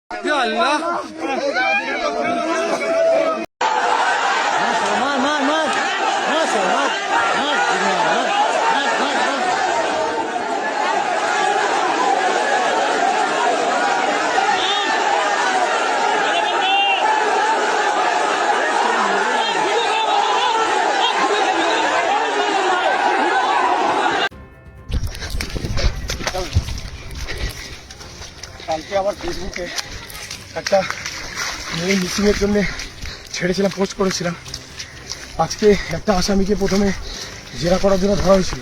Ya Allah. কালকে আবার ফেসবুকে একটা মেয়ে মিসিংয়ের জন্য ছেড়েছিলাম, পোস্ট করেছিলাম। আজকে একটা আসামিকে প্রথমে জেরা করার জন্য ধরা হয়েছিল।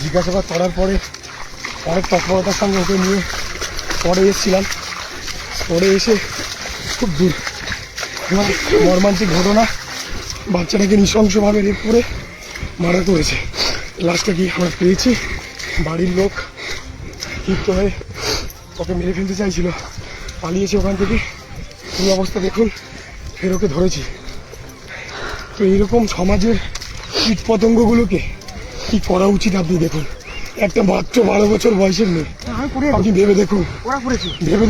জিজ্ঞাসাবাদ করার পরে অনেক তৎপরতার সঙ্গে ওকে নিয়ে পরে এসেছিলাম। পরে এসে খুব দূর মর্মান্তিক ঘটনা, বাচ্চাটাকে নৃশংসভাবে রেপ করে মারা করেছে। লাস্টে গিয়ে আমরা পেয়েছি, বাড়ির লোক ক্ষিপ্ত হয়ে ওকে মেরে ফেলতে চাইছিল, পালিয়েছে ওখান থেকে। এই অবস্থা দেখুন, ফের ওকে ধরেছি। তো এইরকম সমাজের কীট পতঙ্গগুলোকে কি করা উচিত আপনি দেখুন। একটা মাত্র 12 বছর বয়সের মেয়ে, আপনি ভেবে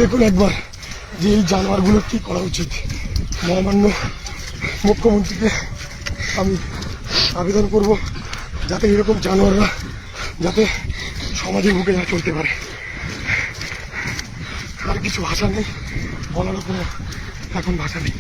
দেখুন একবার যে এই জানোয়ারগুলোর কি করা উচিত। মহামান্য মুখ্যমন্ত্রীকে আমি আবেদন করব যাতে এরকম জানোয়াররা যাতে সমাজের বুকে না চলতে পারে। আর কিছু ভাষা নেই, বলারও কোনো এখন ভাষা নেই।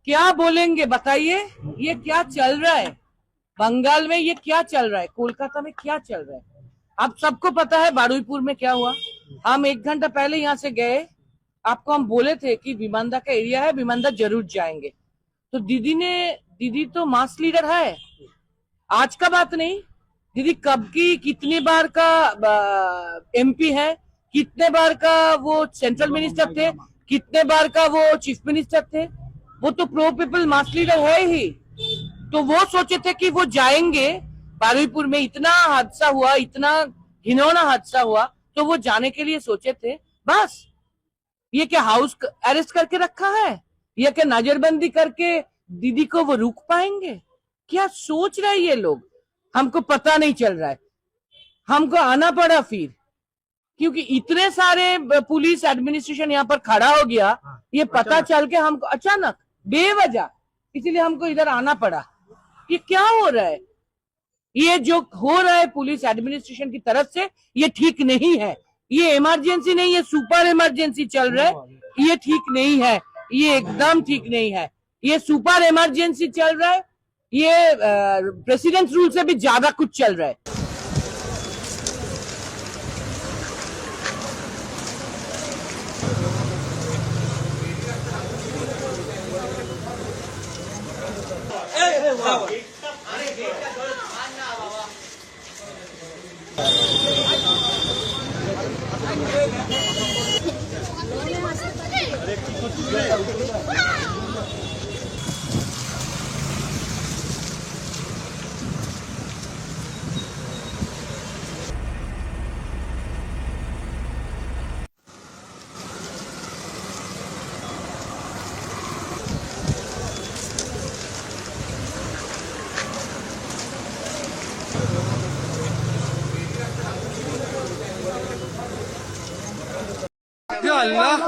क्या बोलेंगे बताइए, ये क्या चल रहा है बंगाल में, ये क्या चल रहा है कोलकाता में, क्या चल रहा है। आप सबको पता है बारुईपुर में क्या हुआ। हम 1 घंटा पहले यहाँ से गए, आपको हम बोले थे कि विमानदा का एरिया है, विमानदा जरूर जाएंगे। तो दीदी तो मास लीडर है, आज का बात नहीं, दीदी कब की कितनी बार का एमपी है, कितने बार का वो सेंट्रल मिनिस्टर थे, कितने बार का वो चीफ मिनिस्टर थे। वो तो प्रो पीपल मास लीडर है ही। तो वो सोचे थे कि वो जाएंगे बारुईपुर में, इतना हादसा हुआ, इतना घिनौना हादसा हुआ, तो वो जाने के लिए सोचे थे। बस ये क्या हाउस अरेस्ट करके रखा है, ये क्या नजरबंदी करके दीदी को वो रुक पाएंगे। क्या सोच रहे हैं ये लोग, हमको पता नहीं चल रहा है। हमको आना पड़ा फिर, क्योंकि इतने सारे पुलिस एडमिनिस्ट्रेशन यहाँ पर खड़ा हो गया, ये पता चल के हमको अचानक बेवजह, इसीलिए हमको इधर आना पड़ा। ये क्या हो रहा है, ये जो हो रहा है पुलिस एडमिनिस्ट्रेशन की तरफ से, ये ठीक नहीं है। ये इमरजेंसी नहीं, ये सुपर इमरजेंसी चल रहा है, ये ठीक नहीं है, ये एकदम ठीक नहीं है। ये सुपर इमरजेंसी चल रहा है, ये प्रेसिडेंट रूल से भी ज्यादा कुछ चल रहा है। আল্লাহ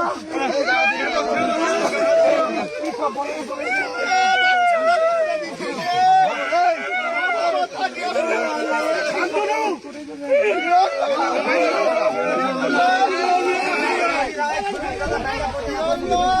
Allah